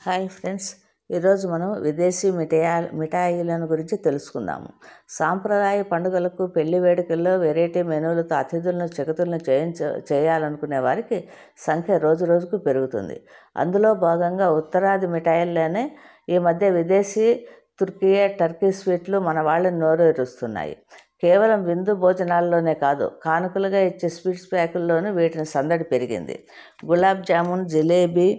Hi friends, ఈరోజు మనం విదేశీ మిఠాయిలను గురించి తెలుసుకుందాము. సాంప్రదాయ పండుగలకు, పెళ్లి వేడుకల్లో వెరైటీ మెనూలతో అతిథులను చకుతులను చేయాలనుకునే వారికి సంఖ్య రోజు రోజుకు పెరుగుతుంది. అందులో భాగంగా ఉత్తరాది మిఠాయిల్లోనే ఈ మధ్య విదేశీ టర్కీ స్వీట్లు మన వాళ్ళని నోరూరుస్తున్నాయి. కేవలం విందు భోజనాల్లోనే కాదు, కానుకలుగా ఇచ్చే స్వీట్స్ ప్యాకుల్లోనూ వీటిని సందడి పెరిగింది. గులాబ్ జామున్, జిలేబీ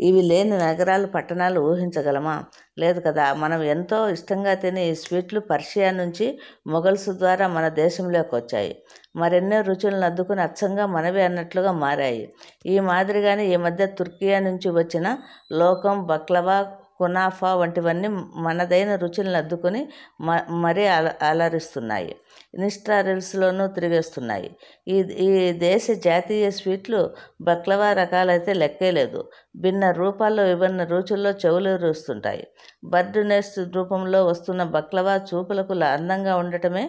ఇవి లేని నగరాలు, పట్టణాలు ఊహించగలమా? లేదు కదా. మనం ఎంతో ఇష్టంగా తినే ఈ స్వీట్లు పర్షియా నుంచి మొఘల్స్ ద్వారా మన దేశంలోకి వచ్చాయి. మరెన్నో రుచులను అద్దుకుని అచ్చంగా మనవి అన్నట్లుగా మారాయి. ఈ మాదిరిగానే ఈ మధ్య తుర్కియా నుంచి వచ్చిన లోకం, బక్లవా, కునాఫా వంటివన్నీ మనదైన రుచులను అద్దుకుని మరీ అలరిస్తున్నాయి. ఇన్స్టా రీల్స్లోనూ తిరిగేస్తున్నాయి. ఈ దేశ జాతీయ స్వీట్లు బక్లవా రకాలైతే లెక్కే లేదు. భిన్న రూపాల్లో, విభిన్న రుచుల్లో చెవులూరుస్తుంటాయి. బర్డ్ నెస్ట్ రూపంలో వస్తున్న బక్లవా చూపులకు అందంగా ఉండటమే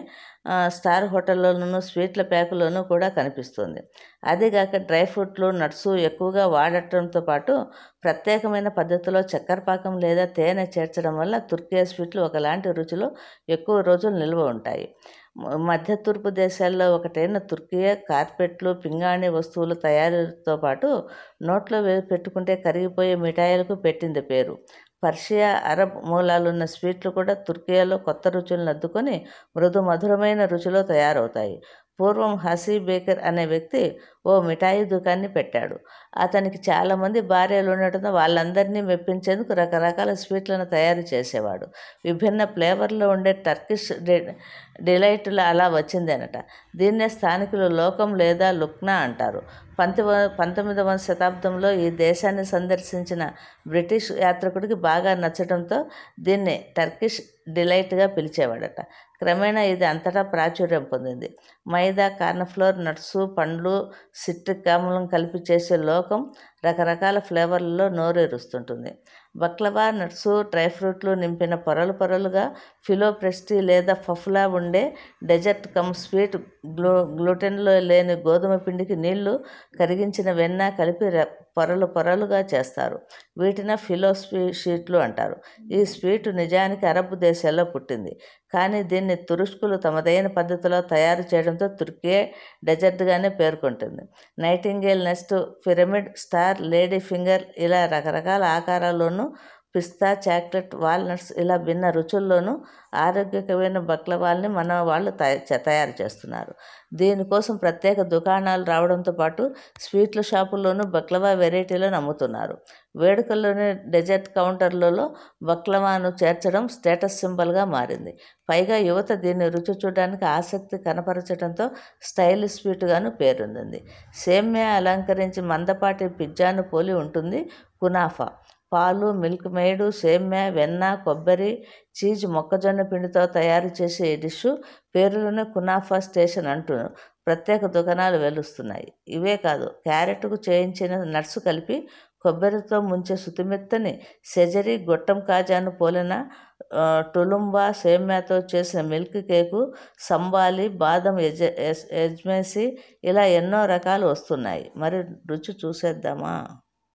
స్టార్ హోటల్లోనూ, స్వీట్ల ప్యాకులోనూ కూడా కనిపిస్తుంది. అదిగాక డ్రై ఫ్రూట్లు, నట్స్ ఎక్కువగా వాడటంతో పాటు ప్రత్యేకమైన పద్ధతిలో చక్కెర పాకం లేదా తేనె చేర్చడం వల్ల తుర్కియా స్వీట్లు ఒకలాంటి రుచిలో ఎక్కువ రోజులు నిల్వ ఉంటాయి. మధ్య తూర్పు దేశాల్లో ఒకటైన తుర్కియా కార్పెట్లు, పింగాణి వస్తువుల తయారీతో పాటు నోట్లో పెట్టుకుంటే కరిగిపోయే మిఠాయిలకు పెట్టింది పేరు. పర్షియా, అరబ్ మూలాలున్న స్వీట్లు కూడా తుర్కియాలో కొత్త రుచులను అద్దుకొని మృదు మధురమైన రుచిలో తయారవుతాయి. పూర్వం హసీ బేకర్ అనే వ్యక్తి ఓ మిఠాయి దుకాణాన్ని పెట్టాడు. అతనికి చాలామంది భార్యలు ఉండటంతో వాళ్ళందరినీ మెప్పించేందుకు రకరకాల స్వీట్లను తయారు చేసేవాడు. విభిన్న ఫ్లేవర్లో ఉండే టర్కిష్ డిలైట్లు అలా వచ్చిందేనట. దీన్నే స్థానికులు లోకం లేదా లుక్నా అంటారు. 19వ శతాబ్దంలో ఈ దేశాన్ని సందర్శించిన బ్రిటిష్ యాత్రికుడికి బాగా నచ్చడంతో దీన్ని టర్కిష్ డిలైట్గా పిలిచేవాడట. క్రమేణా ఇది అంతటా ప్రాచుర్యం పొందింది. మైదా, కార్న్ఫ్లోర్, నట్స్, పండ్లు, సిట్రిక్ ఆమ్లం కలిపి చేసే లోకం రకరకాల ఫ్లేవర్లలో నోరూరుస్తుంటుంది. బక్లవా, నట్స్, డ్రై ఫ్రూట్లు నింపిన పొరలు పొరలుగా ఫిలో ప్రెస్టీ లేదా ఫఫ్లా ఉండే డెజర్ట్ కమ్ స్వీట్. గ్లూటెన్లో లేని గోధుమ పిండికి నీళ్లు, కరిగించిన వెన్న కలిపి పొరలు పొరలుగా చేస్తారు. వీటిని ఫిలో షీట్లు అంటారు. ఈ స్వీటు నిజానికి అరబ్ దేశాల్లో పుట్టింది. కానీ దీన్ని తురుష్కులు తమదైన పద్ధతిలో తయారు చేయడంతో తుర్కియా డెజర్ట్గానే పేర్కొంటుంది. Nightingale nest, pyramid, star, lady finger ఇలా రకరకాల ఆకారాల్లోనూ, పిస్తా, చాక్లెట్, వాల్నట్స్ ఇలా భిన్న రుచుల్లోనూ ఆరోగ్యకరమైన బక్లవాల్ని మన వాళ్ళు తయారు చేస్తున్నారు. దీనికోసం ప్రత్యేక దుకాణాలు రావడంతో పాటు స్వీట్ల షాపుల్లోనూ బక్లవా వెరైటీలను అమ్ముతున్నారు. వేడుకల్లోని డెజర్ట్ కౌంటర్లలో బక్లవాను చేర్చడం స్టేటస్ సింబల్గా మారింది. పైగా యువత దీన్ని రుచి చూడడానికి ఆసక్తి కనపరచడంతో స్టైలిష్ స్వీట్గాను పేరొందింది. సేమ్యా అలంకరించి మందపాటి పిజ్జాను పోలి ఉంటుంది కునాఫా. పాలు, మిల్క్ మెయిడ్, సేమ్యా, వెన్న, కొబ్బరి, చీజ్, మొక్కజొన్న పిండితో తయారు చేసే ఈ డిష్ పేరులోనే కునాఫా స్టేషన్ అంటూ ప్రత్యేక దుకాణాలు వెలుస్తున్నాయి. ఇవే కాదు, క్యారెట్కు చేయించిన నట్స్ కలిపి కొబ్బరితో ముంచే సుతిమెత్తని సెజరీ, గొట్టం కాజాను పోలిన టులుంబా, సేమ్యాతో చేసిన మిల్క్ కేకు, సంబాలి, బాదం యజ్మేసి ఇలా ఎన్నో రకాలు వస్తున్నాయి. మరి రుచి చూసేద్దామా?